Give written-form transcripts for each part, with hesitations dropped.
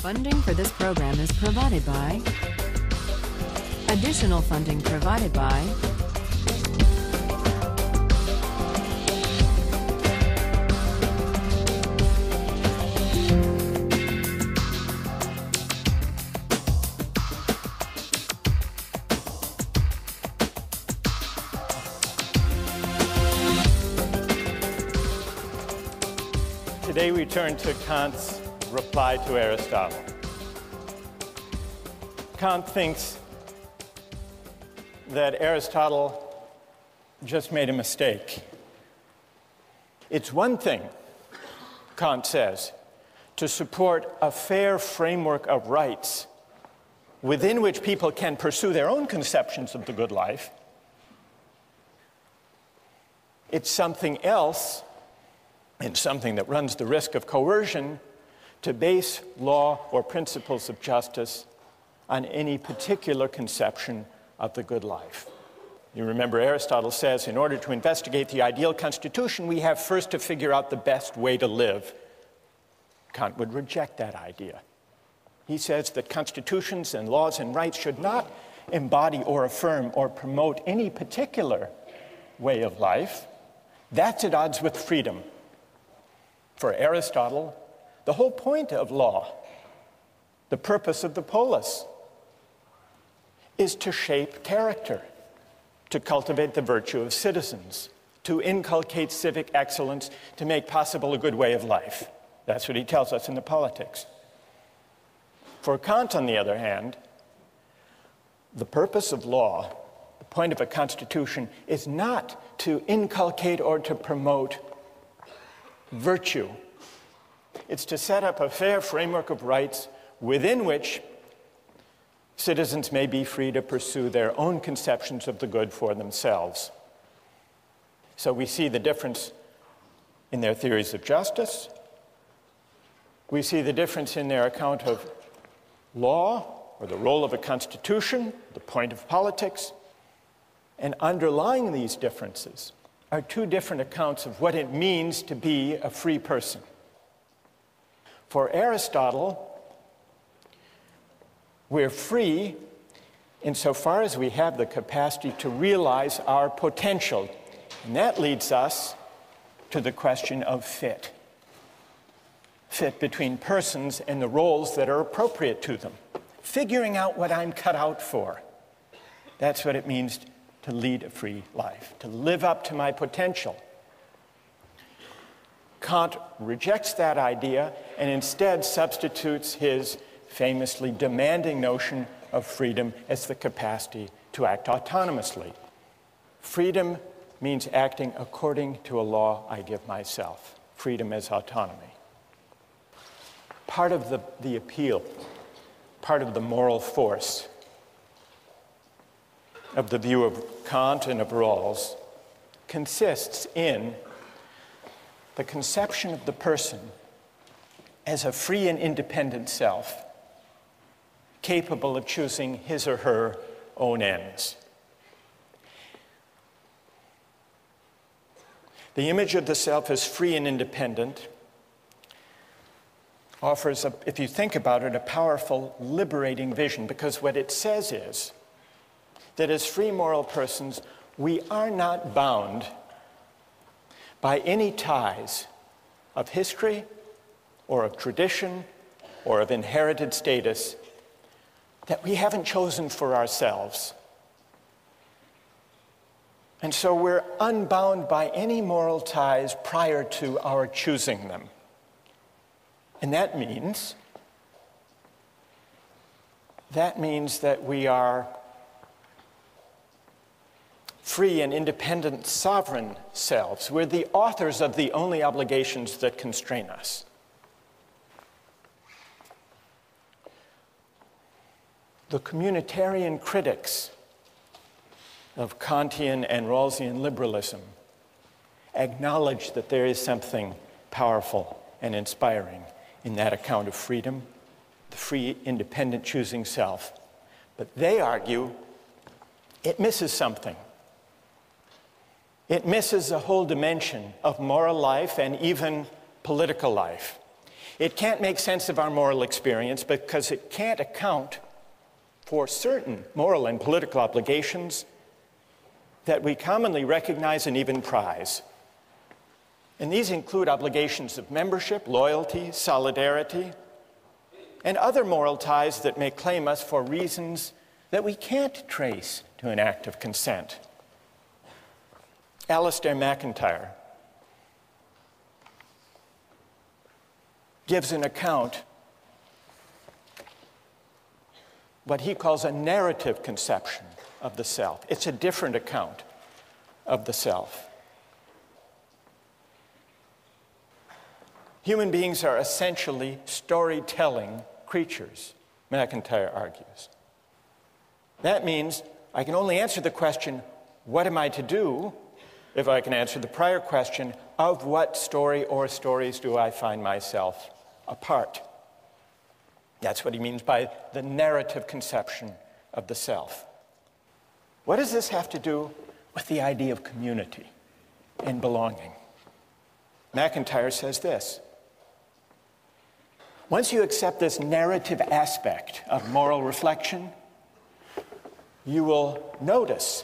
Funding for this program is provided by. Additional funding provided by. Today we turn to Kant's reply to Aristotle. Kant thinks that Aristotle just made a mistake. It's one thing, Kant says, to support a fair framework of rights within which people can pursue their own conceptions of the good life. It's something else, and something that runs the risk of coercion, to base law or principles of justice on any particular conception of the good life. You remember Aristotle says, in order to investigate the ideal constitution, we have first to figure out the best way to live. Kant would reject that idea. He says that constitutions and laws and rights should not embody or affirm or promote any particular way of life. That's at odds with freedom. For Aristotle, the whole point of law, the purpose of the polis, is to shape character, to cultivate the virtue of citizens, to inculcate civic excellence, to make possible a good way of life. That's what he tells us in the Politics. For Kant, on the other hand, the purpose of law, the point of a constitution, is not to inculcate or to promote virtue. It's to set up a fair framework of rights within which citizens may be free to pursue their own conceptions of the good for themselves. So we see the difference in their theories of justice. We see the difference in their account of law, or the role of a constitution, the point of politics. And underlying these differences are two different accounts of what it means to be a free person. For Aristotle, we're free insofar as we have the capacity to realize our potential. And that leads us to the question of fit. Fit between persons and the roles that are appropriate to them. Figuring out what I'm cut out for. That's what it means to lead a free life, to live up to my potential. Kant rejects that idea and instead substitutes his famously demanding notion of freedom as the capacity to act autonomously. Freedom means acting according to a law I give myself. Freedom as autonomy. Part of the appeal, part of the moral force of the view of Kant and of Rawls consists in the conception of the person as a free and independent self, capable of choosing his or her own ends. The image of the self as free and independent offers, if you think about it, a powerful, liberating vision, because what it says is that as free moral persons, we are not bound by any ties of history or of tradition or of inherited status that we haven't chosen for ourselves. And so we're unbound by any moral ties prior to our choosing them. And that means that we are free and independent sovereign selves. We're the authors of the only obligations that constrain us. The communitarian critics of Kantian and Rawlsian liberalism acknowledge that there is something powerful and inspiring in that account of freedom, the free, independent choosing self. But they argue it misses something. It misses a whole dimension of moral life and even political life. It can't make sense of our moral experience because it can't account for certain moral and political obligations that we commonly recognize and even prize. And these include obligations of membership, loyalty, solidarity, and other moral ties that may claim us for reasons that we can't trace to an act of consent. Alistair MacIntyre gives an account, what he calls a narrative conception of the self. It's a different account of the self. Human beings are essentially storytelling creatures, MacIntyre argues. That means I can only answer the question, what am I to do, if I can answer the prior question, of what story or stories do I find myself a part? That's what he means by the narrative conception of the self. What does this have to do with the idea of community and belonging? MacIntyre says this: once you accept this narrative aspect of moral reflection, you will notice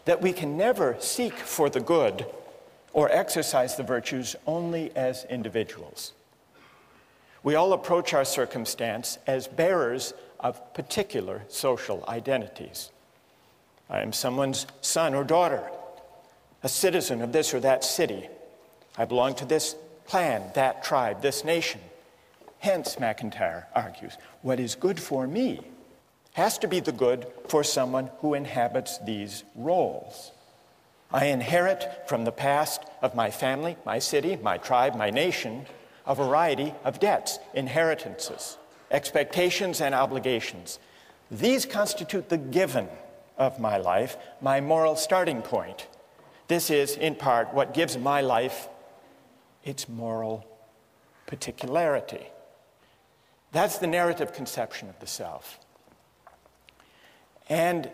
that we can never seek for the good or exercise the virtues only as individuals. We all approach our circumstance as bearers of particular social identities. I am someone's son or daughter, a citizen of this or that city. I belong to this clan, that tribe, this nation. Hence, MacIntyre argues, what is good for me has to be the good for someone who inhabits these roles. I inherit from the past of my family, my city, my tribe, my nation, a variety of debts, inheritances, expectations, and obligations. These constitute the given of my life, my moral starting point. This is, in part, what gives my life its moral particularity. That's the narrative conception of the self. And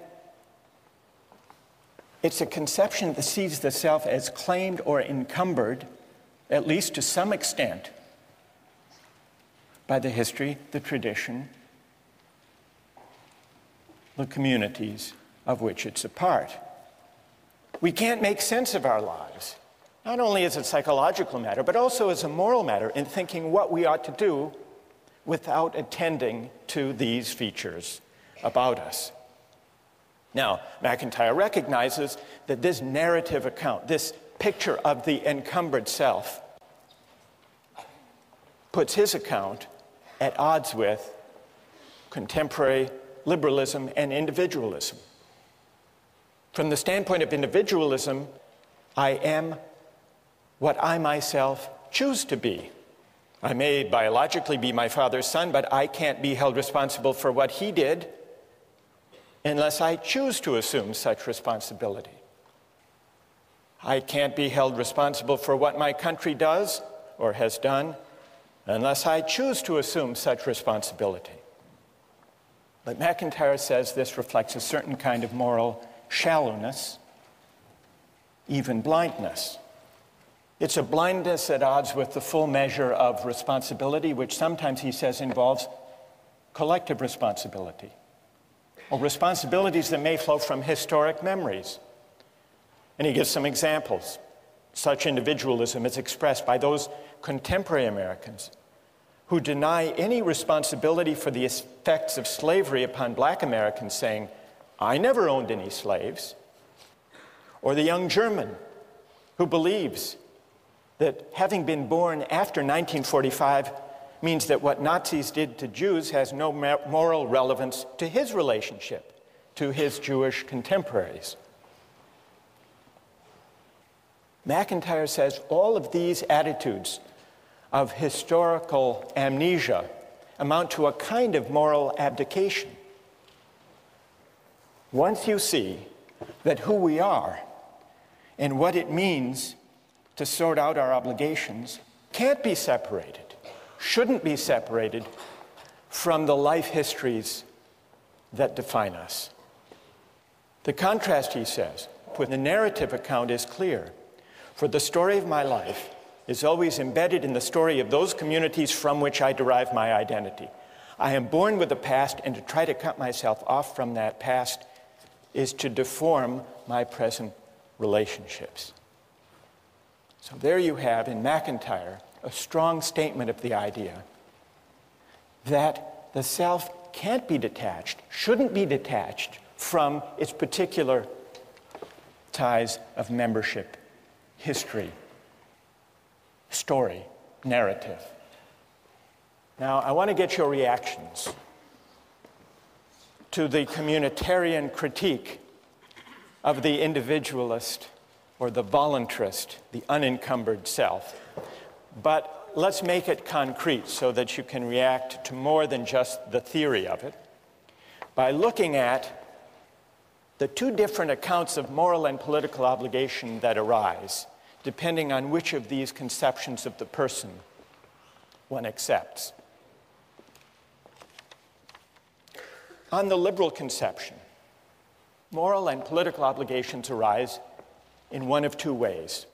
it's a conception that sees the self as claimed or encumbered, at least to some extent, by the history, the tradition, the communities of which it's a part. We can't make sense of our lives, not only as a psychological matter, but also as a moral matter in thinking what we ought to do without attending to these features about us. Now, MacIntyre recognizes that this narrative account, this picture of the encumbered self, puts his account at odds with contemporary liberalism and individualism. From the standpoint of individualism, I am what I myself choose to be. I may biologically be my father's son, but I can't be held responsible for what he did unless I choose to assume such responsibility. I can't be held responsible for what my country does or has done unless I choose to assume such responsibility. But MacIntyre says this reflects a certain kind of moral shallowness, even blindness. It's a blindness at odds with the full measure of responsibility, which sometimes, he says, involves collective responsibility, or responsibilities that may flow from historic memories. And he gives some examples. Such individualism is expressed by those contemporary Americans who deny any responsibility for the effects of slavery upon black Americans, saying, I never owned any slaves. Or the young German who believes that having been born after 1945 means that what Nazis did to Jews has no moral relevance to his relationship to his Jewish contemporaries. MacIntyre says all of these attitudes of historical amnesia amount to a kind of moral abdication. Once you see that who we are and what it means to sort out our obligations can't be separated, shouldn't be separated from the life histories that define us. The contrast, he says, with the narrative account is clear. For the story of my life is always embedded in the story of those communities from which I derive my identity. I am born with a past, and to try to cut myself off from that past is to deform my present relationships. So there you have, in McIntyre, a strong statement of the idea that the self can't be detached, shouldn't be detached from its particular ties of membership, history, story, narrative. Now, I want to get your reactions to the communitarian critique of the individualist or the voluntarist, the unencumbered self. But let's make it concrete so that you can react to more than just the theory of it by looking at the two different accounts of moral and political obligation that arise, depending on which of these conceptions of the person one accepts. On the liberal conception, moral and political obligations arise in one of two ways.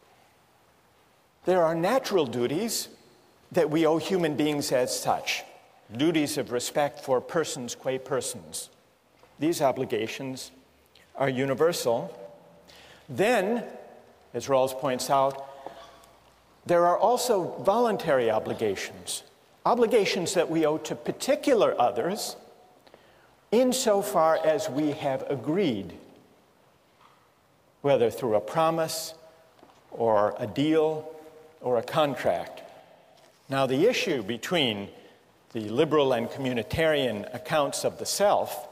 There are natural duties that we owe human beings as such, duties of respect for persons qua persons. These obligations are universal. Then, as Rawls points out, there are also voluntary obligations, obligations that we owe to particular others insofar as we have agreed, whether through a promise or a deal or a contract. Now, the issue between the liberal and communitarian accounts of the self,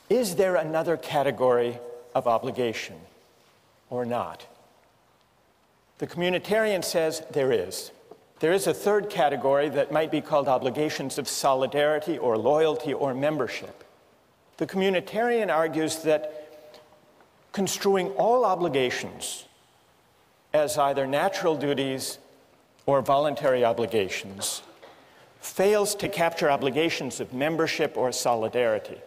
is there another category of obligation or not? The communitarian says there is. There is a third category that might be called obligations of solidarity or loyalty or membership. The communitarian argues that construing all obligations as either natural duties or voluntary obligations fails to capture obligations of membership or solidarity.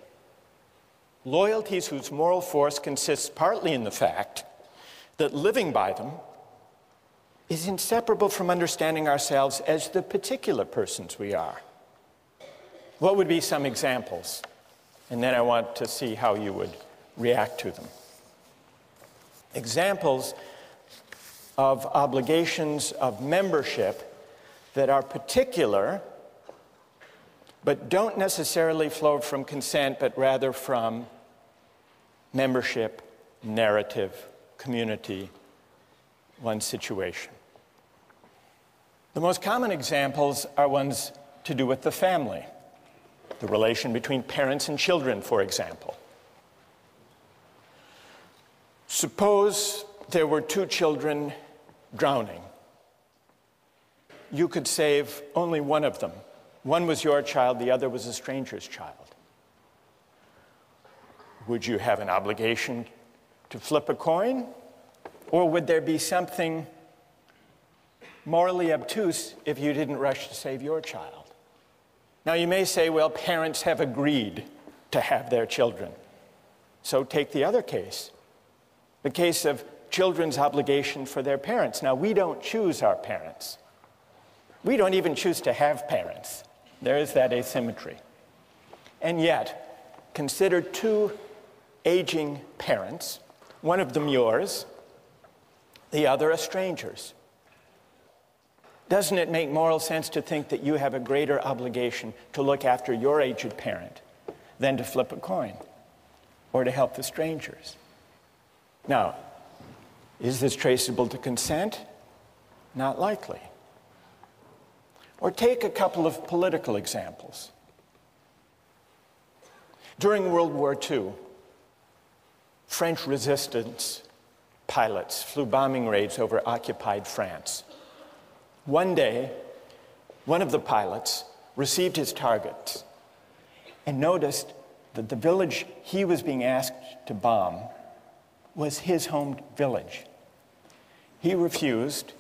Loyalties whose moral force consists partly in the fact that living by them is inseparable from understanding ourselves as the particular persons we are. What would be some examples? And then I want to see how you would react to them. Examples of obligations of membership that are particular but don't necessarily flow from consent, but rather from membership, narrative, community, one's situation. The most common examples are ones to do with the family, the relation between parents and children, for example. Suppose there were two children drowning. You could save only one of them. One was your child, the other was a stranger's child. Would you have an obligation to flip a coin? Or would there be something morally obtuse if you didn't rush to save your child? Now you may say, well, parents have agreed to have their children. So take the other case, the case of children's obligation for their parents. Now we don't choose our parents. We don't even choose to have parents. There is that asymmetry. And yet, consider two aging parents, one of them yours, the other a stranger's. Doesn't it make moral sense to think that you have a greater obligation to look after your aged parent than to flip a coin or to help the strangers? Now, is this traceable to consent? Not likely. Or take a couple of political examples. During World War II, French resistance pilots flew bombing raids over occupied France. One day, one of the pilots received his targets and noticed that the village he was being asked to bomb was his home village. He refused,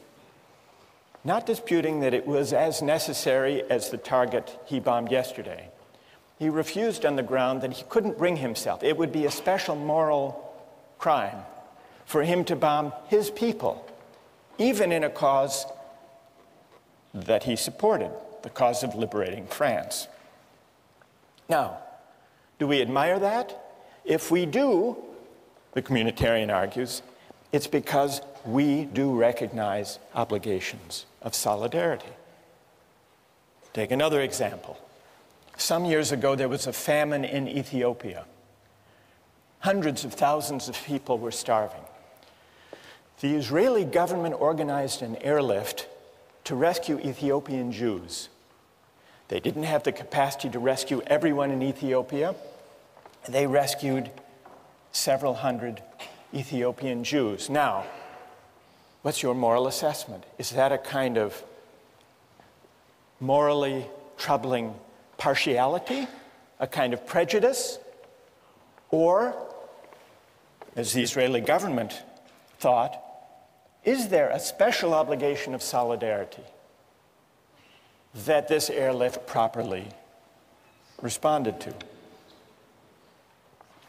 not disputing that it was as necessary as the target he bombed yesterday. He refused on the ground that he couldn't bring himself. It would be a special moral crime for him to bomb his people even in a cause that he supported, the cause of liberating France. Now, do we admire that? If we do, the communitarian argues, it's because we do recognize obligations of solidarity. Take another example. Some years ago, there was a famine in Ethiopia. Hundreds of thousands of people were starving. The Israeli government organized an airlift to rescue Ethiopian Jews. They didn't have the capacity to rescue everyone in Ethiopia. They rescued several hundred Ethiopian Jews. Now, what's your moral assessment? Is that a kind of morally troubling partiality, a kind of prejudice? Or, as the Israeli government thought, is there a special obligation of solidarity that this airlift properly responded to?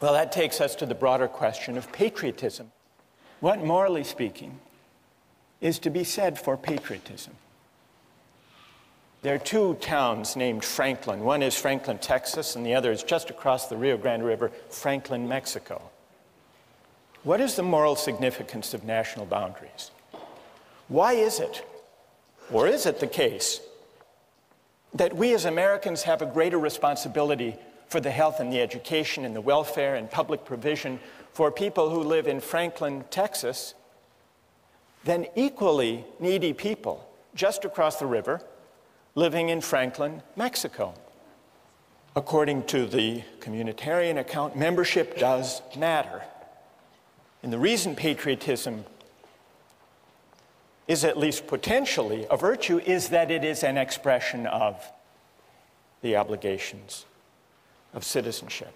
Well, that takes us to the broader question of patriotism. What, morally speaking, is to be said for patriotism? There are two towns named Franklin. One is Franklin, Texas, and the other is just across the Rio Grande River, Franklin, Mexico. What is the moral significance of national boundaries? Why is it, or is it the case, that we as Americans have a greater responsibility for the health and the education and the welfare and public provision for people who live in Franklin, Texas, than equally needy people just across the river living in Franklin, Mexico? According to the communitarian account, membership does matter. And the reason patriotism is at least potentially a virtue is that it is an expression of the obligations of citizenship.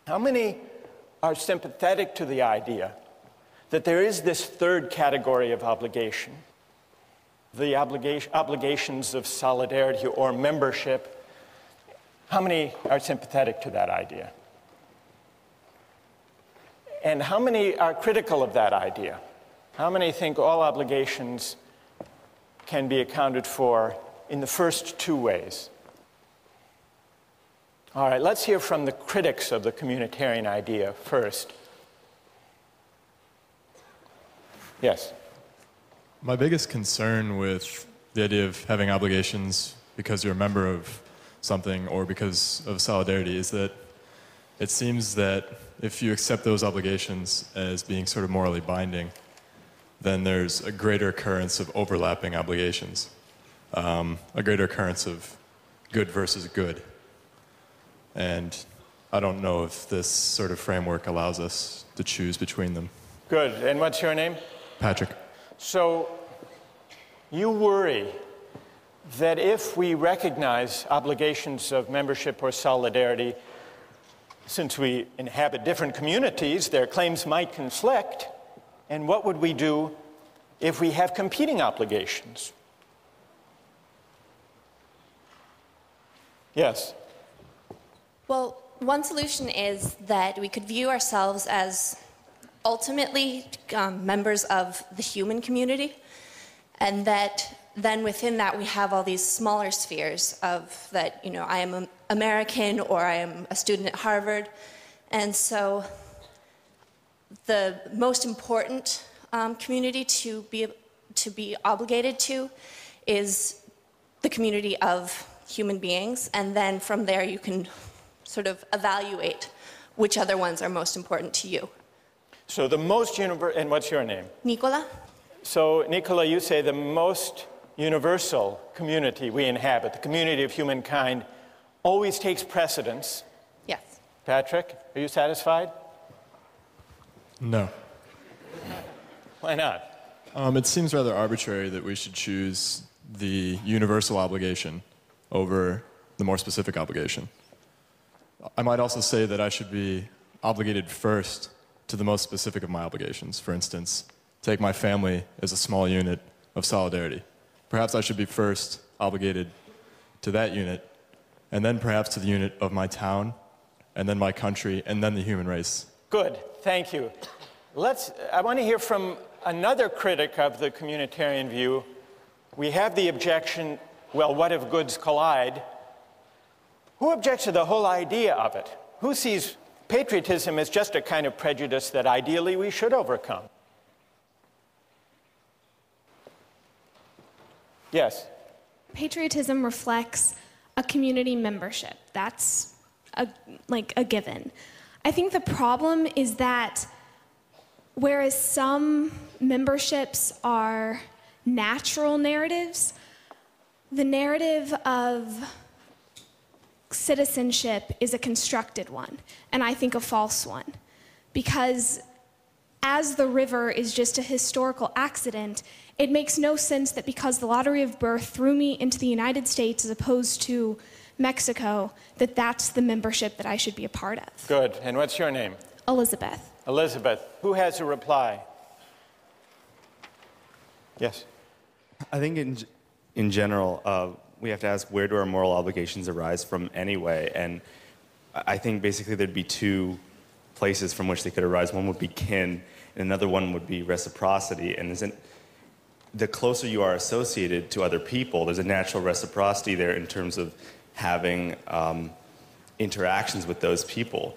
How many are sympathetic to the idea that there is this third category of obligation, the obligations of solidarity or membership? How many are sympathetic to that idea? And how many are critical of that idea? How many think all obligations can be accounted for in the first two ways? All right, let's hear from the critics of the communitarian idea first. Yes? My biggest concern with the idea of having obligations because you're a member of something or because of solidarity is that it seems that if you accept those obligations as being sort of morally binding, then there's a greater occurrence of overlapping obligations, a greater occurrence of good versus good. And I don't know if this sort of framework allows us to choose between them. Good. And what's your name? Patrick. So you worry that if we recognize obligations of membership or solidarity, since we inhabit different communities, their claims might conflict. And what would we do if we have competing obligations? Yes? Well, one solution is that we could view ourselves as ultimately members of the human community, and that then within that we have all these smaller spheres of that, you know, I am an American or I am a student at Harvard. And so the most important community to be obligated to is the community of human beings, and then from there you can sort of evaluate which other ones are most important to you. So the most and what's your name? Nicola? So Nicola, you say the most universal community we inhabit, the community of humankind, always takes precedence. Yes. Patrick, are you satisfied? No. Why not? It seems rather arbitrary that we should choose the universal obligation over the more specific obligation. I might also say that I should be obligated first to the most specific of my obligations. For instance, take my family as a small unit of solidarity. Perhaps I should be first obligated to that unit, and then perhaps to the unit of my town, and then my country, and then the human race. Good, thank you. I want to hear from another critic of the communitarian view, we have the objection, well, what if goods collide? Who objects to the whole idea of it? Who sees patriotism as just a kind of prejudice that ideally we should overcome? Yes? Patriotism reflects a community membership. That's a given. I think the problem is that whereas some memberships are natural narratives, the narrative of citizenship is a constructed one, and I think a false one. Because as the river is just a historical accident, it makes no sense that because the lottery of birth threw me into the United States as opposed to Mexico, that that's the membership that I should be a part of. Good. And what's your name? Elizabeth. Elizabeth. Who has a reply? Yes. I think in general, we have to ask, where do our moral obligations arise from anyway? And I think basically there'd be two places from which they could arise. One would be kin, and another one would be reciprocity. And the closer you are associated to other people, there's a natural reciprocity there in terms of having interactions with those people.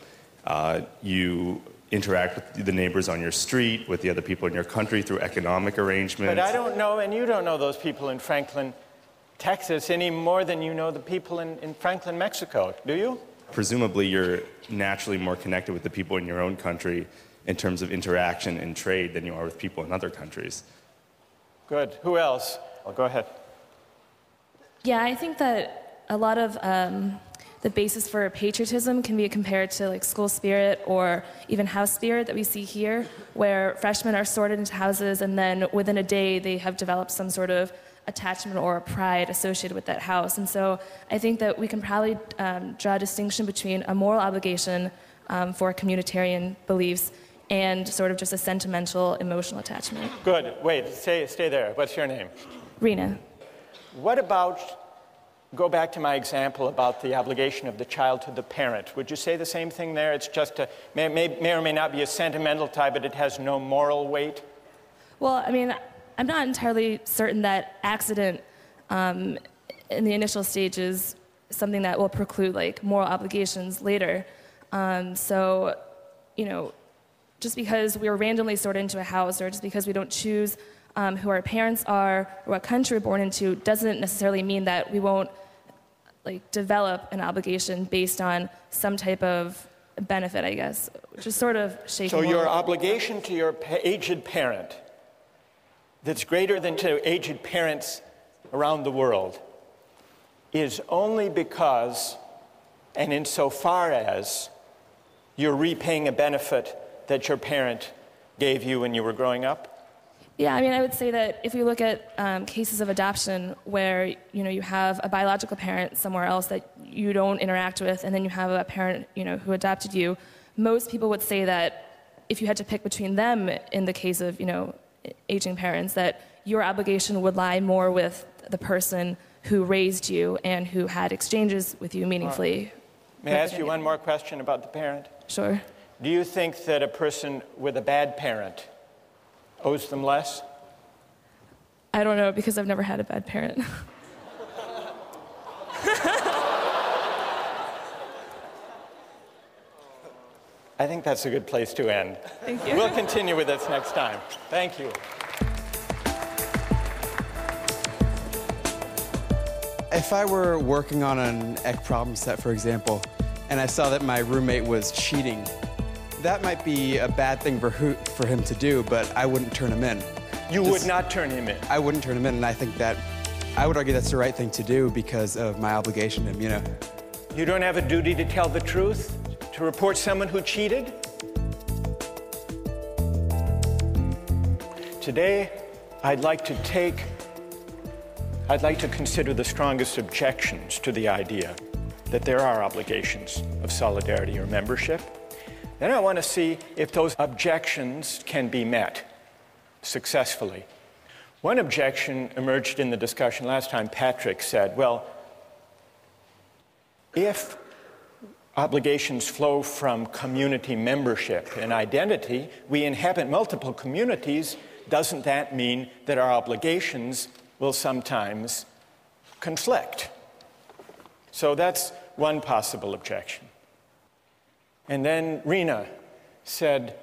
You interact with the neighbors on your street, with the other people in your country through economic arrangements. But I don't know, and you don't know those people in Franklin, Texas, any more than you know the people in Franklin, Mexico, do you? Presumably, you're naturally more connected with the people in your own country in terms of interaction and trade than you are with people in other countries. Good. Who else? Well, go ahead. Yeah, I think that a lot of the basis for patriotism can be compared to like school spirit or even house spirit that we see here, where freshmen are sorted into houses and then within a day they have developed some sort of attachment or pride associated with that house. And so I think that we can probably draw a distinction between a moral obligation for communitarian beliefs and sort of just a sentimental, emotional attachment. Good. Wait, stay there. What's your name? Rena. What about, go back to my example about the obligation of the child to the parent. Would you say the same thing there? It's just may or may not be a sentimental tie, but it has no moral weight? Well, I mean, I'm not entirely certain that accident in the initial stage is something that will preclude like moral obligations later. So, you know, just because we were randomly sorted into a house or just because we don't choose who our parents are or what country we're born into doesn't necessarily mean that we won't like develop an obligation based on some type of benefit, I guess, which is sort of shaky. So your obligation to your aged parent that's greater than to aged parents around the world is only because and insofar as you're repaying a benefit that your parent gave you when you were growing up? Yeah, I mean, I would say that if we look at cases of adoption where, you know, you have a biological parent somewhere else that you don't interact with, and then you have a parent, you know, who adopted you, most people would say that if you had to pick between them in the case of, you know, aging parents, that your obligation would lie more with the person who raised you and who had exchanges with you meaningfully. Right. May I ask you one more question about the parent? Sure. Do you think that a person with a bad parent owes them less? I don't know, because I've never had a bad parent. I think that's a good place to end. Thank you. We'll continue with this next time. Thank you. If I were working on an ec problem set, for example, and I saw that my roommate was cheating, that might be a bad thing for him to do, but I wouldn't turn him in. You would not turn him in? I wouldn't turn him in, and I think that, I would argue that's the right thing to do because of my obligation to him, you know. You don't have a duty to tell the truth? To report someone who cheated? Today, I'd like to consider the strongest objections to the idea that there are obligations of solidarity or membership. Then I want to see if those objections can be met successfully. One objection emerged in the discussion last time. Patrick said, well, if obligations flow from community membership and identity, we inhabit multiple communities, doesn't that mean that our obligations will sometimes conflict? So that's one possible objection. And then Rena said,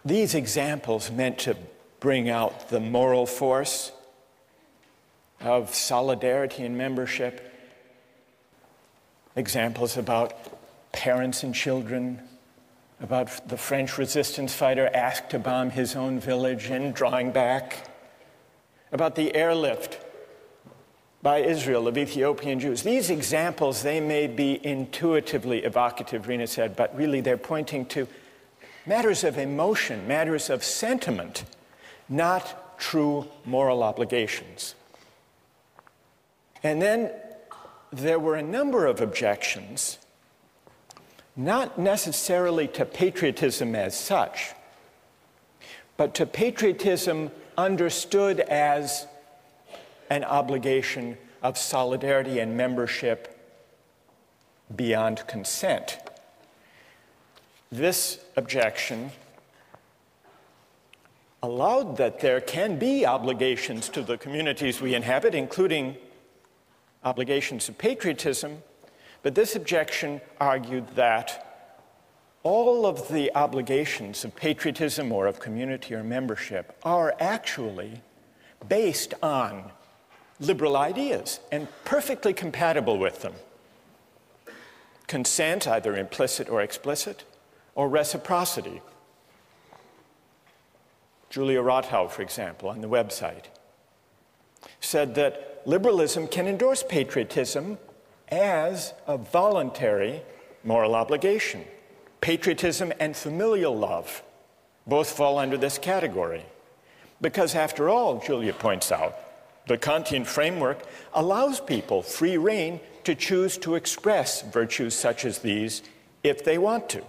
these examples meant to bring out the moral force of solidarity and membership. Examples about parents and children, about the French resistance fighter asked to bomb his own village and drawing back, about the airlift by Israel of Ethiopian Jews. These examples, they may be intuitively evocative, Rena said, but really they're pointing to matters of emotion, matters of sentiment, not true moral obligations. And then there were a number of objections, not necessarily to patriotism as such, but to patriotism understood as an obligation of solidarity and membership beyond consent. This objection allowed that there can be obligations to the communities we inhabit, including obligations of patriotism, but this objection argued that all of the obligations of patriotism or of community or membership are actually based on liberal ideas and perfectly compatible with them. Consent, either implicit or explicit, or reciprocity. Julia Rothau, for example, on the website, said that liberalism can endorse patriotism as a voluntary moral obligation. Patriotism and familial love both fall under this category. Because after all, Julia points out, the Kantian framework allows people free rein to choose to express virtues such as these if they want to.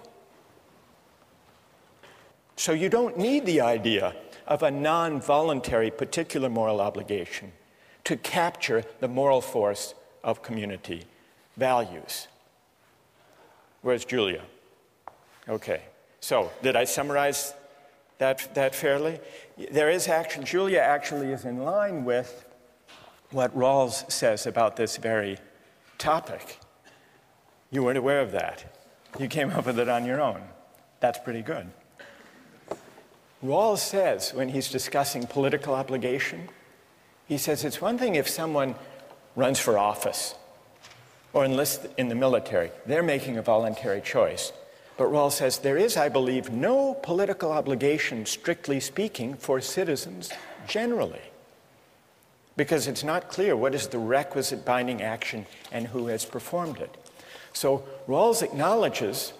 So you don't need the idea of a non-voluntary particular moral obligation to capture the moral force of community values. Where's Julia? Okay, so did I summarize that fairly? There is action. Julia actually is in line with what Rawls says about this very topic. You weren't aware of that. You came up with it on your own. That's pretty good. Rawls says, when he's discussing political obligation, he says it's one thing if someone runs for office or enlists in the military. They're making a voluntary choice. But Rawls says there is, I believe, no political obligation, strictly speaking, for citizens generally, because it's not clear what is the requisite binding action and who has performed it. So Rawls acknowledges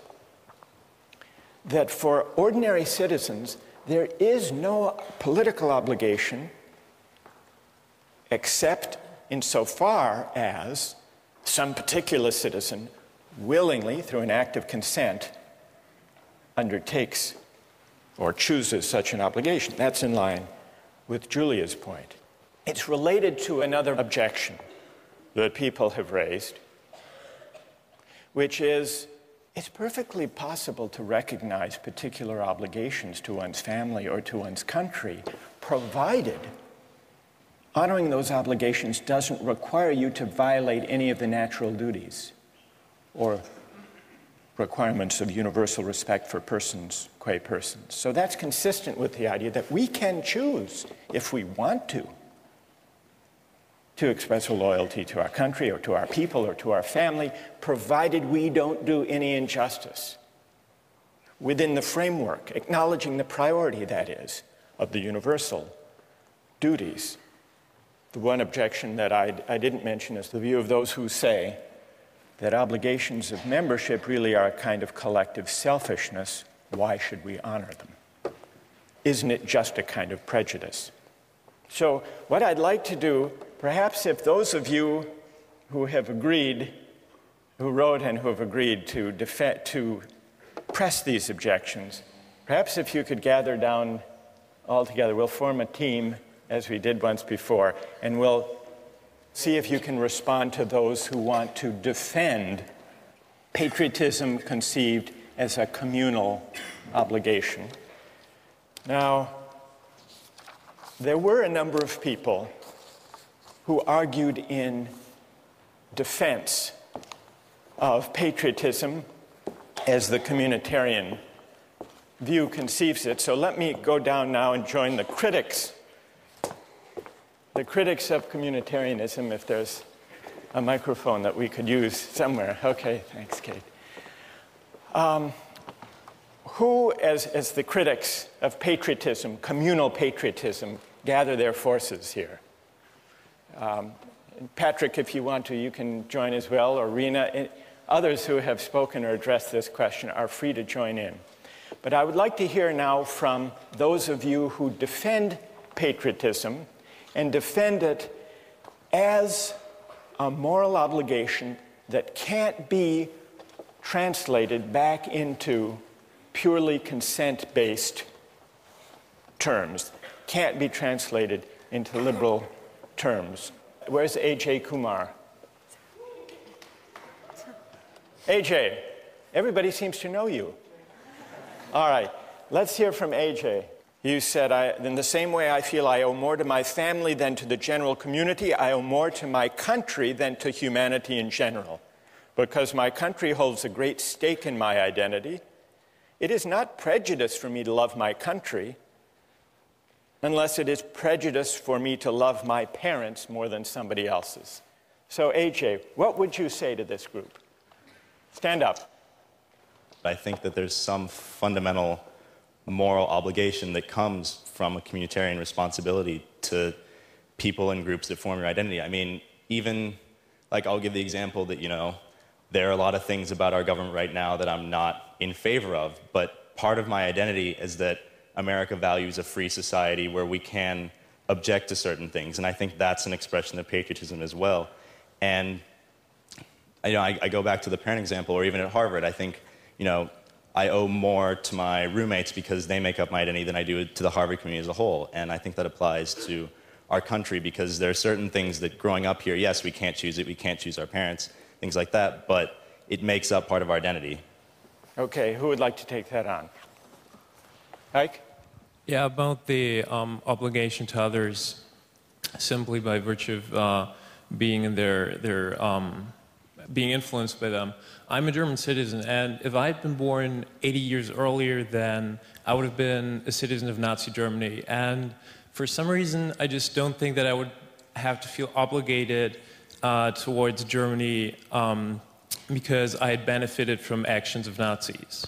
that for ordinary citizens, there is no political obligation except insofar as some particular citizen willingly, through an act of consent, undertakes or chooses such an obligation. That's in line with Julia's point. It's related to another objection that people have raised, which is it's perfectly possible to recognize particular obligations to one's family or to one's country, provided honoring those obligations doesn't require you to violate any of the natural duties or requirements of universal respect for persons qua persons. So that's consistent with the idea that we can choose, if we want to express a loyalty to our country or to our people or to our family, provided we don't do any injustice within the framework, acknowledging the priority, that is, of the universal duties. The one objection that I didn't mention is the view of those who say that obligations of membership really are a kind of collective selfishness. Why should we honor them? Isn't it just a kind of prejudice? So what I'd like to do, perhaps if those of you who have agreed, who wrote and who have agreed to press these objections, perhaps if you could gather down all together, we'll form a team as we did once before, and we'll see if you can respond to those who want to defend patriotism conceived as a communal obligation. Now, there were a number of people who argued in defense of patriotism as the communitarian view conceives it. So let me go down now and join the critics of communitarianism, if there's a microphone that we could use somewhere. Okay, thanks, Kate. Who, as the critics of patriotism, communal patriotism, gather their forces here? Patrick, if you want to, you can join as well, or Rena. Others who have spoken or addressed this question are free to join in. But I would like to hear now from those of you who defend patriotism and defend it as a moral obligation that can't be translated back into purely consent-based terms, can't be translated into liberal terms. Where's A.J. Kumar? A.J., everybody seems to know you. All right, let's hear from A.J. You said, in the same way I feel I owe more to my family than to the general community, I owe more to my country than to humanity in general. Because my country holds a great stake in my identity, it is not prejudice for me to love my country, unless it is prejudice for me to love my parents more than somebody else's. So, A.J., what would you say to this group? Stand up. I think that there's some fundamental moral obligation that comes from a communitarian responsibility to people and groups that form your identity. I mean, even, like, I'll give the example that, there are a lot of things about our government right now that I'm not in favor of, but part of my identity is that America values a free society where we can object to certain things, and I think that's an expression of patriotism as well. And I go back to the parent example, or even at Harvard, I think, I owe more to my roommates because they make up my identity than I do to the Harvard community as a whole. And I think that applies to our country because there are certain things that growing up here, yes, we can't choose it, we can't choose our parents, things like that, but it makes up part of our identity. Okay, who would like to take that on? Ike? Yeah, about the obligation to others simply by virtue of being in being influenced by them. I'm a German citizen, and if I had been born 80 years earlier, then I would have been a citizen of Nazi Germany. And for some reason, I just don't think that I would have to feel obligated towards Germany because I had benefited from actions of Nazis.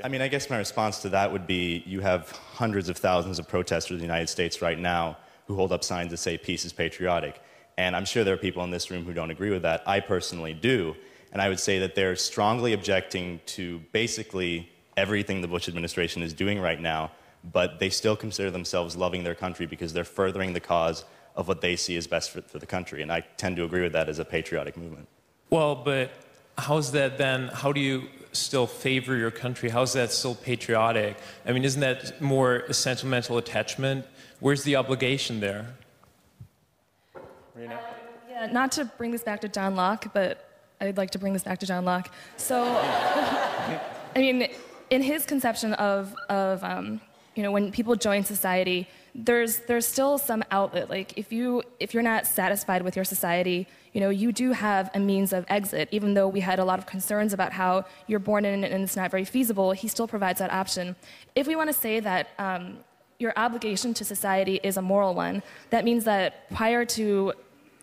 I mean, I guess my response to that would be you have hundreds of thousands of protesters in the United States right now who hold up signs that say peace is patriotic. And I'm sure there are people in this room who don't agree with that. I personally do. And I would say that they're strongly objecting to basically everything the Bush administration is doing right now, but they still consider themselves loving their country because they're furthering the cause of what they see as best for the country. And I tend to agree with that as a patriotic movement. Well, but how's that then? How do you still favor your country? How's that still patriotic? I mean, isn't that more a sentimental attachment? Where's the obligation there? Yeah, not to bring this back to John Locke, but I'd like to bring this back to John Locke. So, I mean, in his conception of when people join society, there's still some outlet. Like if you're not satisfied with your society, you do have a means of exit. Even though we had a lot of concerns about how you're born in and it's not very feasible, he still provides that option. If we want to say that your obligation to society is a moral one, that means that prior to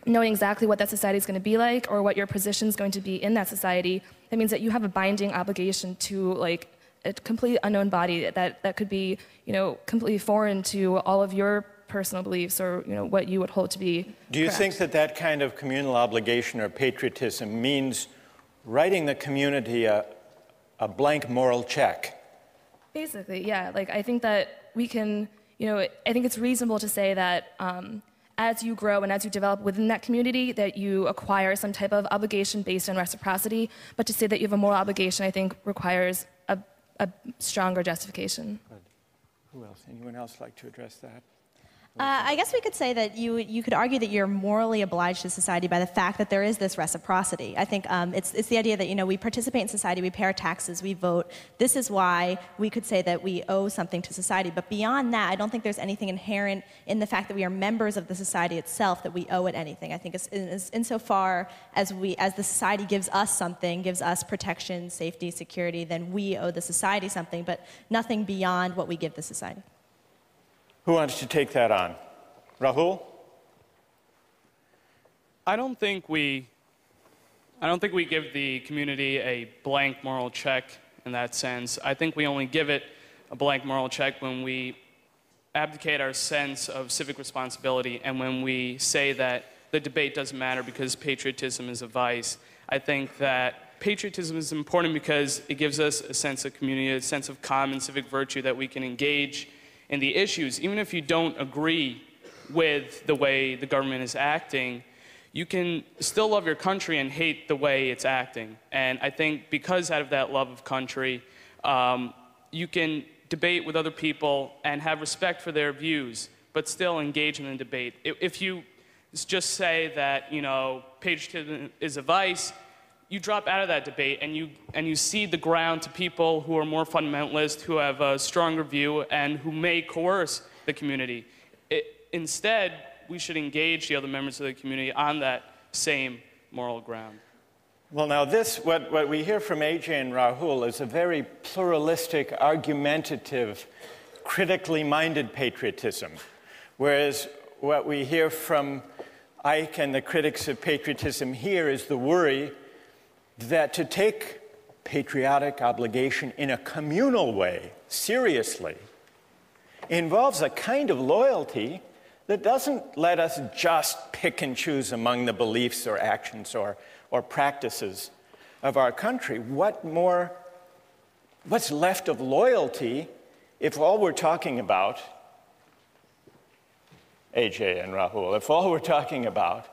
knowing exactly what that society is going to be like or what your position is going to be in that society, that means that you have a binding obligation to like a completely unknown body that could be, completely foreign to all of your personal beliefs or, what you would hold to be Do you correct. think that kind of communal obligation or patriotism means writing the community a blank moral check? Basically, yeah. Like, I think that we can, I think it's reasonable to say that as you grow and as you develop within that community, that you acquire some type of obligation based on reciprocity. But to say that you have a moral obligation, I think, requires a stronger justification. Good. Who else? Anyone else like to address that? I guess we could say that you could argue that you're morally obliged to society by the fact that there is this reciprocity. I think it's the idea that, you know, we participate in society, we pay our taxes, we vote. This is why we could say that we owe something to society. But beyond that, I don't think there's anything inherent in the fact that we are members of the society itself that we owe it anything. I think it's insofar as the society gives us something, gives us protection, safety, security, then we owe the society something, but nothing beyond what we give the society. Who wants to take that on? Rahul? I don't think we give the community a blank moral check in that sense. I think we only give it a blank moral check when we abdicate our sense of civic responsibility and when we say that the debate doesn't matter because patriotism is a vice. I think that patriotism is important because it gives us a sense of community, a sense of common civic virtue that we can engage in the issues. Even if you don't agree with the way the government is acting, you can still love your country and hate the way it's acting. And I think because out of that love of country, you can debate with other people and have respect for their views, but still engage in the debate. If you just say that, you know, patriotism is a vice, you drop out of that debate and you cede the ground to people who are more fundamentalist, who have a stronger view, and who may coerce the community. Instead, we should engage the other members of the community on that same moral ground. Well, now what we hear from AJ and Rahul is a very pluralistic, argumentative, critically minded patriotism, whereas what we hear from Ike and the critics of patriotism here is the worry that to take patriotic obligation in a communal way, seriously, involves a kind of loyalty that doesn't let us just pick and choose among the beliefs or actions or practices of our country. What's left of loyalty if all we're talking about, AJ and Rahul, if all we're talking about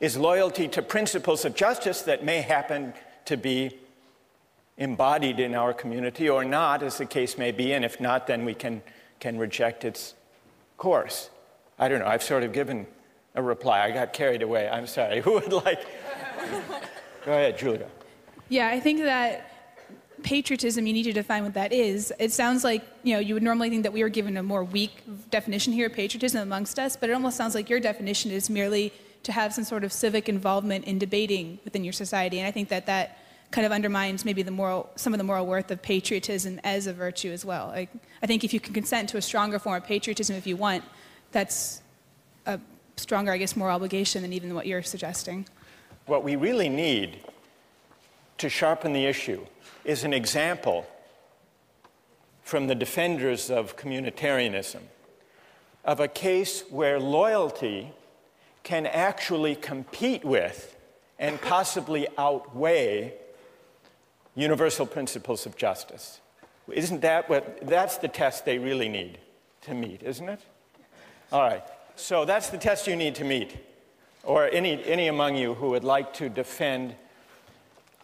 is loyalty to principles of justice that may happen to be embodied in our community or not, as the case may be, and if not, then we can reject its course. I don't know, I've sort of given a reply. I got carried away, I'm sorry. Who would like? Go ahead, Julia. Yeah, I think that patriotism, you need to define what that is. It sounds like, you know, you would normally think that we were given a more weak definition here of patriotism amongst us, but it almost sounds like your definition is merely to have some sort of civic involvement in debating within your society. And I think that that kind of undermines maybe some of the moral worth of patriotism as a virtue as well. I think if you can consent to a stronger form of patriotism if you want, that's a stronger, I guess, moral obligation than even what you're suggesting. What we really need to sharpen the issue is an example from the defenders of communitarianism of a case where loyalty can actually compete with and possibly outweigh universal principles of justice. Isn't that that's the test they really need to meet, isn't it? All right, so that's the test you need to meet, or any among you who would like to defend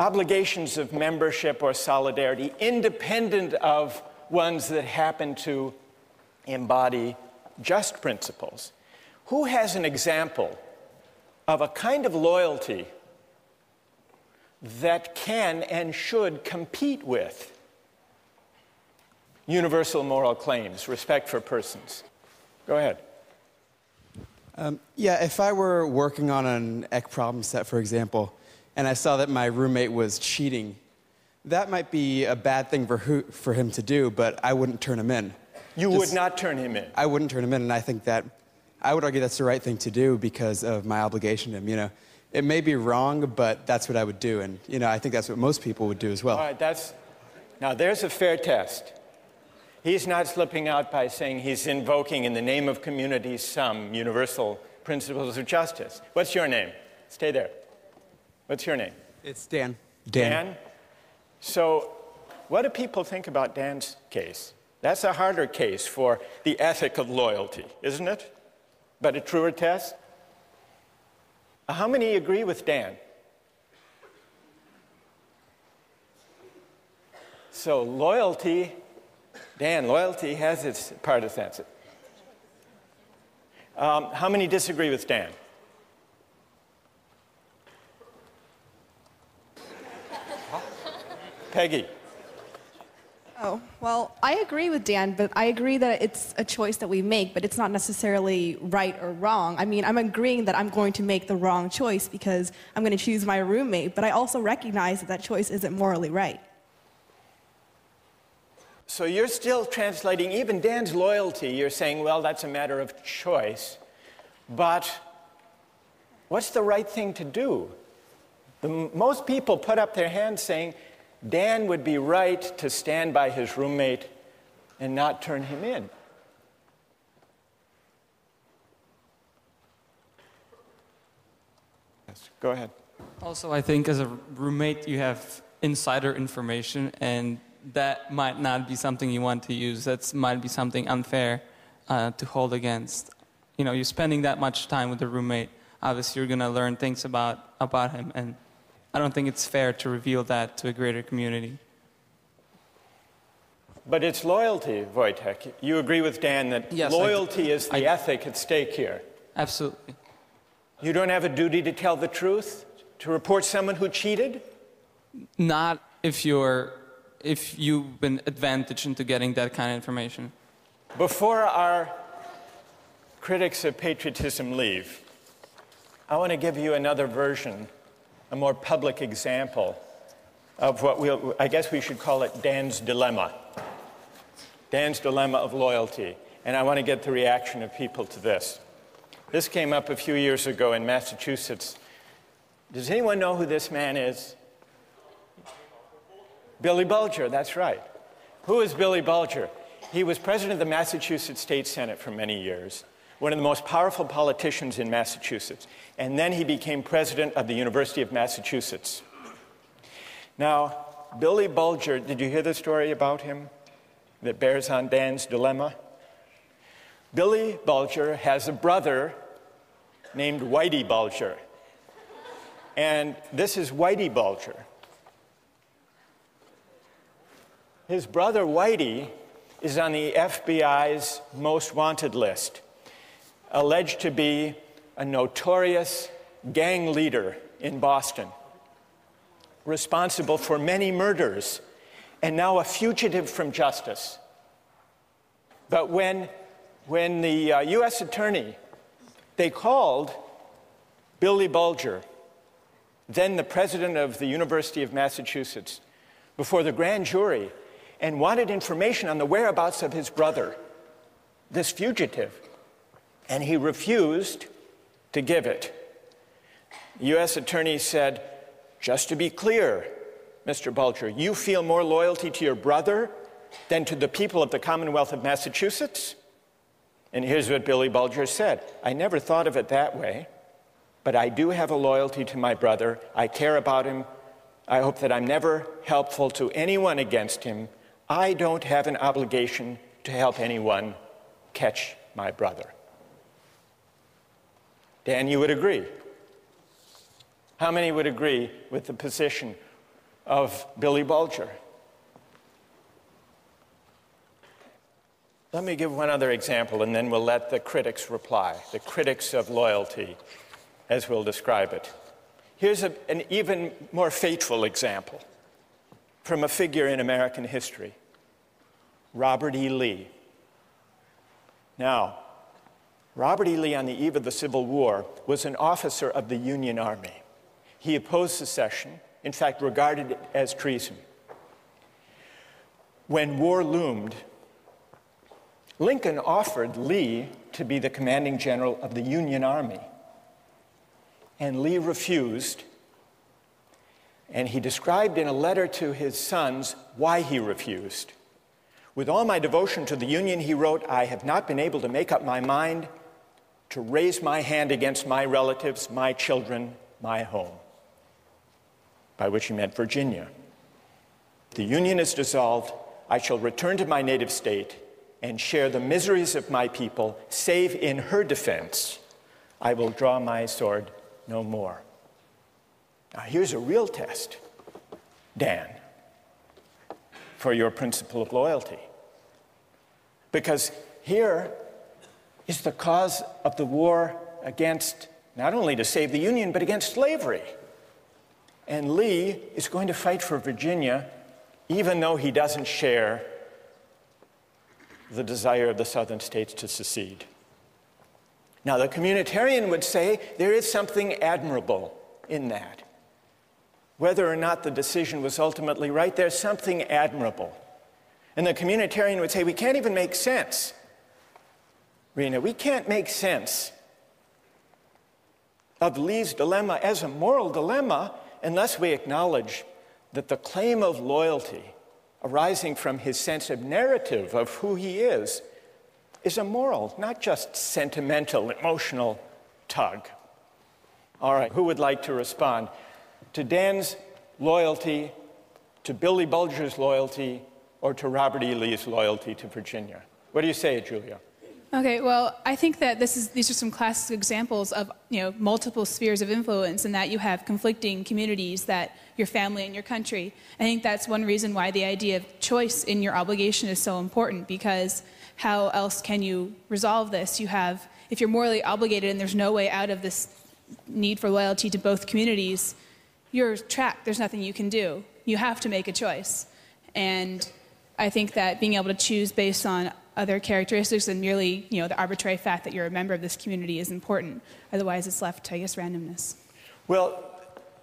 obligations of membership or solidarity independent of ones that happen to embody just principles. Who has an example of a kind of loyalty that can and should compete with universal moral claims, respect for persons? Go ahead. Yeah, if I were working on an EC problem set, for example, and I saw that my roommate was cheating, that might be a bad thing for him to do, but I wouldn't turn him in. You would not turn him in? I wouldn't turn him in, and I think that I would argue that's the right thing to do because of my obligation to him. You know, it may be wrong, but that's what I would do, and you know, I think that's what most people would do as well. All right, now there's a fair test. He's not slipping out by saying he's invoking in the name of community some universal principles of justice. What's your name? Stay there. What's your name? It's Dan. Dan? So what do people think about Dan's case? That's a harder case for the ethic of loyalty, isn't it? But a truer test? How many agree with Dan? So loyalty, Dan, loyalty has its partisans. How many disagree with Dan? Peggy. Oh, well, I agree with Dan, but I agree that it's a choice that we make, but it's not necessarily right or wrong. I mean, I'm agreeing that I'm going to make the wrong choice because I'm going to choose my roommate, but I also recognize that that choice isn't morally right. So you're still translating even Dan's loyalty. You're saying, well, that's a matter of choice. But what's the right thing to do? Most people put up their hands saying, Dan would be right to stand by his roommate and not turn him in. Yes, go ahead. Also, I think as a roommate, you have insider information, and that might not be something you want to use. That might be something unfair to hold against. You know, you're spending that much time with a roommate. Obviously, you're going to learn things about him, and I don't think it's fair to reveal that to a greater community. But it's loyalty, Wojtek. You agree with Dan that yes, loyalty is the ethic at stake here. Absolutely. You don't have a duty to tell the truth, to report someone who cheated? Not if you've been advantaged into getting that kind of information. Before our critics of patriotism leave, I want to give you another version, a more public example of what I guess we should call it Dan's dilemma. Dan's dilemma of loyalty. And I want to get the reaction of people to this. This came up a few years ago in Massachusetts. Does anyone know who this man is? Billy Bulger, that's right. Who is Billy Bulger? He was president of the Massachusetts State Senate for many years, one of the most powerful politicians in Massachusetts. And then he became president of the University of Massachusetts. Now, Billy Bulger, did you hear the story about him that bears on Dan's dilemma? Billy Bulger has a brother named Whitey Bulger. And this is Whitey Bulger. His brother Whitey is on the FBI's most wanted list, alleged to be a notorious gang leader in Boston, responsible for many murders, and now a fugitive from justice. But when the U.S. attorney, they called Billy Bulger, then the president of the University of Massachusetts, before the grand jury and wanted information on the whereabouts of his brother, this fugitive, and he refused to give it. The U.S. attorney said, just to be clear, Mr. Bulger, you feel more loyalty to your brother than to the people of the Commonwealth of Massachusetts? And here's what Billy Bulger said. I never thought of it that way, but I do have a loyalty to my brother. I care about him. I hope that I'm never helpful to anyone against him. I don't have an obligation to help anyone catch my brother. Dan, you would agree? How many would agree with the position of Billy Bulger? Let me give one other example, and then we'll let the critics reply, the critics of loyalty, as we'll describe it. Here's an even more fateful example from a figure in American history, Robert E. Lee. Now, Robert E. Lee, on the eve of the Civil War, was an officer of the Union Army. He opposed secession, in fact, regarded it as treason. When war loomed, Lincoln offered Lee to be the commanding general of the Union Army. And Lee refused, and he described in a letter to his sons why he refused. With all my devotion to the Union, he wrote, I have not been able to make up my mind to raise my hand against my relatives, my children, my home, by which he meant Virginia. The Union is dissolved. I shall return to my native state and share the miseries of my people, save in her defense. I will draw my sword no more. Now, here's a real test, Dan, for your principle of loyalty. Because here, is the cause of the war against, not only to save the Union, but against slavery. And Lee is going to fight for Virginia, even though he doesn't share the desire of the southern states to secede. Now, the communitarian would say there is something admirable in that. Whether or not the decision was ultimately right, there's something admirable. And the communitarian would say, we can't even make sense. Rena, we can't make sense of Lee's dilemma as a moral dilemma unless we acknowledge that the claim of loyalty arising from his sense of narrative of who he is a moral, not just sentimental, emotional tug. All right, who would like to respond to Dan's loyalty, to Billy Bulger's loyalty, or to Robert E. Lee's loyalty to Virginia? What do you say, Julia? Okay, well, I think that these are some classic examples of multiple spheres of influence, and that you have conflicting communities, that your family and your country. I think that's one reason why the idea of choice in your obligation is so important, because how else can you resolve this? If you're morally obligated and there's no way out of this need for loyalty to both communities, you're trapped. There's nothing you can do. You have to make a choice. And I think that being able to choose based on other characteristics than merely, the arbitrary fact that you're a member of this community is important. Otherwise, it's left to, I guess, randomness. Well,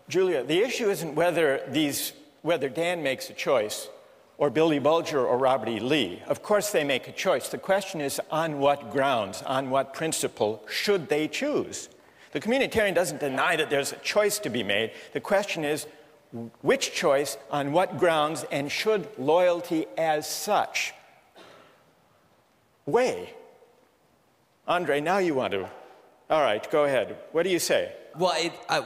Julia, the issue isn't whether Dan makes a choice, or Billy Bulger or Robert E. Lee. Of course they make a choice. The question is, on what grounds, on what principle should they choose? The communitarian doesn't deny that there's a choice to be made. The question is, which choice, on what grounds, and should loyalty as such weigh? Andre, now you want to. All right, go ahead. What do you say? Well,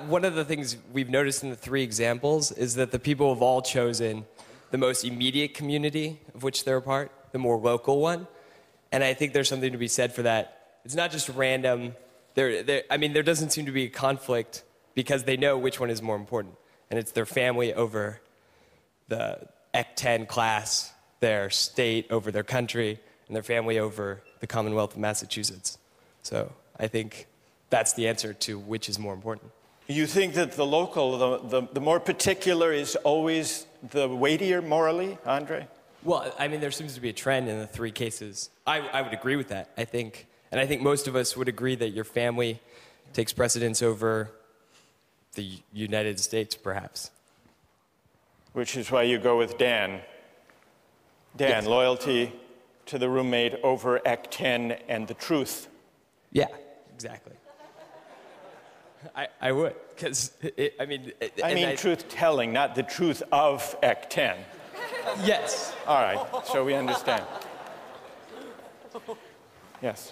one of the things we've noticed in the three examples is that the people have all chosen the most immediate community of which they're a part, the more local one. And I think there's something to be said for that. It's not just random. There doesn't seem to be a conflict because they know which one is more important. And it's their family over the Ec-10 class, their state over their country, and their family over the Commonwealth of Massachusetts. So I think that's the answer to which is more important. You think that the local, the more particular is always the weightier morally, Andre? Well, there seems to be a trend in the three cases. I would agree with that, I think. And I think most of us would agree that your family takes precedence over the United States, perhaps. Which is why you go with Dan. Dan, yes. Loyalty to the roommate over Ec-10 and the truth. Yeah, exactly. I would, because, truth-telling, not the truth of Ec-10. Yes. All right, so we understand. Yes.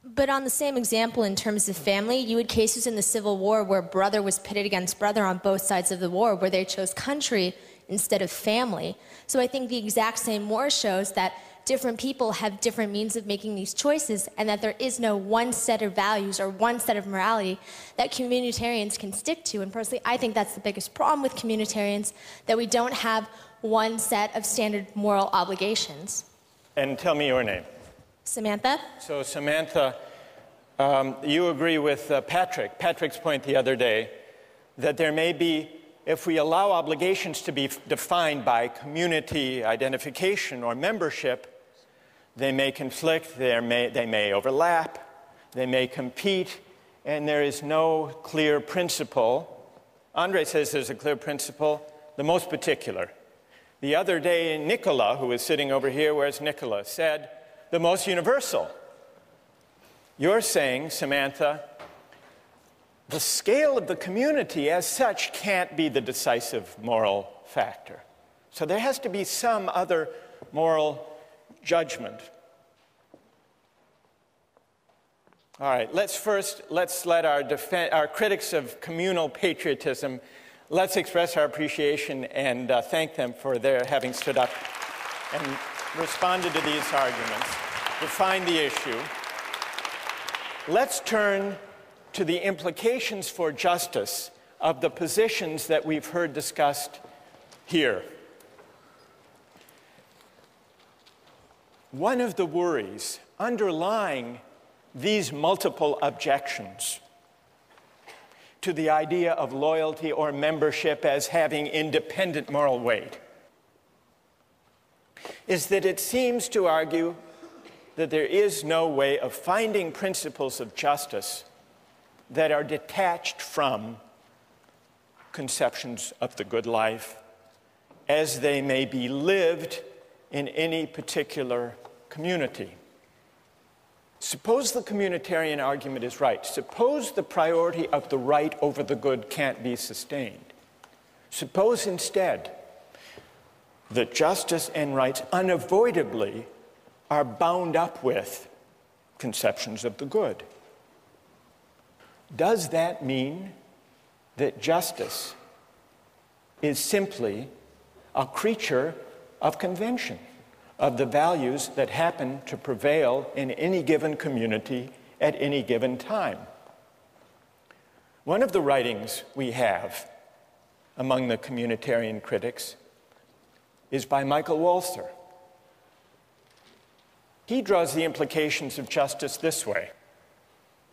But on the same example, in terms of family, you had cases in the Civil War where brother was pitted against brother on both sides of the war, where they chose country instead of family. So I think the exact same war shows that different people have different means of making these choices, and that there is no one set of values or one set of morality that communitarians can stick to. And personally, I think that's the biggest problem with communitarians, that we don't have one set of standard moral obligations. And tell me your name. Samantha. So Samantha, you agree with Patrick's point the other day, that there may be, if we allow obligations to be defined by community identification or membership, they may conflict, they may overlap, they may compete, and there is no clear principle. Andre says there's a clear principle, the most particular. The other day, Nicola, who is sitting over here, where's Nicola, said, the most universal. You're saying, Samantha, the scale of the community as such can't be the decisive moral factor. So there has to be some other moral judgment. All right, let's let our critics of communal patriotism, let's express our appreciation and thank them for their having stood up and responded to these arguments, defined the issue. Let's turn to the implications for justice of the positions that we've heard discussed here. One of the worries underlying these multiple objections to the idea of loyalty or membership as having independent moral weight is that it seems to argue that there is no way of finding principles of justice that are detached from conceptions of the good life as they may be lived in any particular community. Suppose the communitarian argument is right. Suppose the priority of the right over the good can't be sustained. Suppose instead that justice and rights unavoidably are bound up with conceptions of the good. Does that mean that justice is simply a creature of convention, of the values that happen to prevail in any given community at any given time? One of the writings we have among the communitarian critics is by Michael Walther. He draws the implications of justice this way.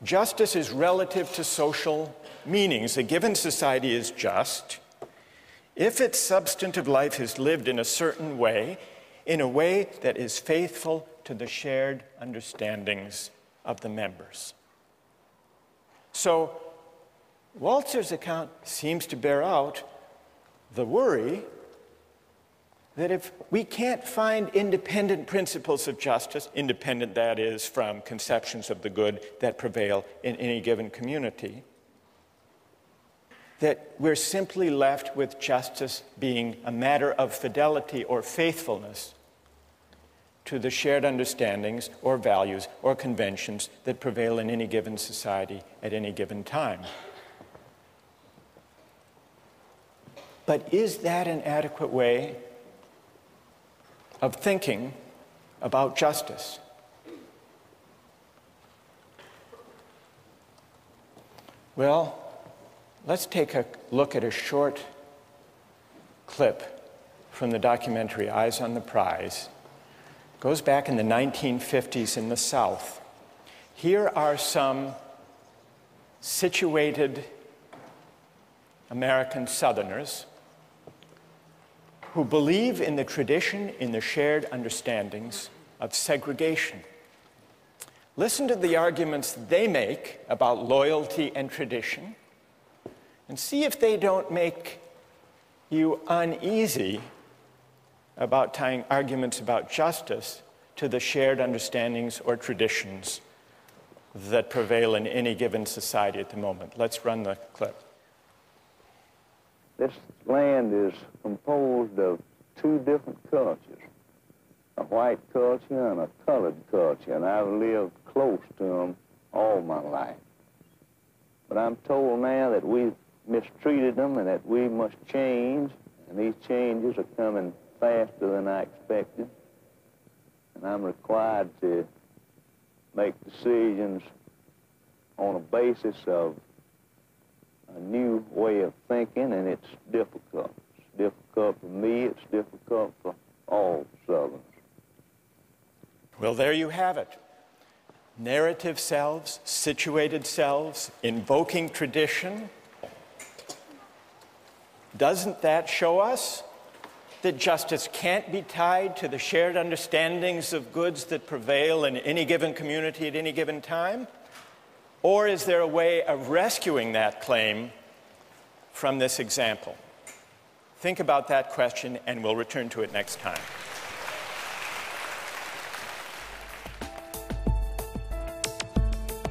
Justice is relative to social meanings. A given society is just if its substantive life is lived in a certain way, in a way that is faithful to the shared understandings of the members. So, Walther's account seems to bear out the worry that if we can't find independent principles of justice, independent, that is, from conceptions of the good that prevail in any given community, that we're simply left with justice being a matter of fidelity or faithfulness to the shared understandings or values or conventions that prevail in any given society at any given time. But is that an adequate way of thinking about justice? Well, let's take a look at a short clip from the documentary Eyes on the Prize. It goes back in the 1950s in the South. Here are some situated American Southerners who believe in the tradition, in the shared understandings of segregation. Listen to the arguments they make about loyalty and tradition, and see if they don't make you uneasy about tying arguments about justice to the shared understandings or traditions that prevail in any given society at the moment. Let's run the clip. This land is composed of two different cultures, a white culture and a colored culture, and I've lived close to them all my life. But I'm told now that we've mistreated them and that we must change, and these changes are coming faster than I expected, and I'm required to make decisions on a basis of a new way of thinking, and it's difficult. It's difficult for me, it's difficult for all Southerners. Well, there you have it. Narrative selves, situated selves, invoking tradition. Doesn't that show us that justice can't be tied to the shared understandings of goods that prevail in any given community at any given time? Or is there a way of rescuing that claim from this example? Think about that question, and we'll return to it next time.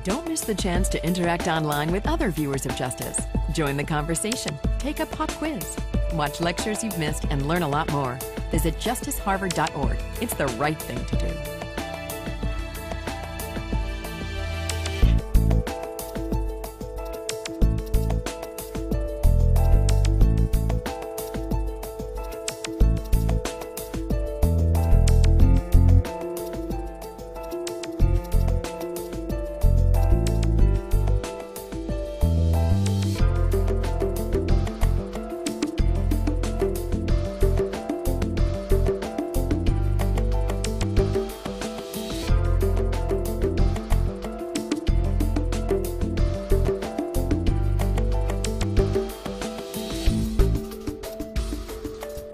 Don't miss the chance to interact online with other viewers of Justice. Join the conversation, take a pop quiz, watch lectures you've missed, and learn a lot more. Visit justiceharvard.org. It's the right thing to do.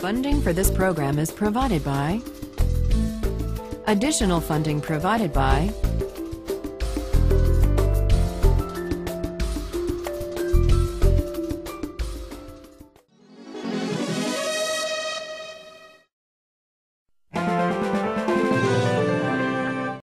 Funding for this program is provided by... Additional funding provided by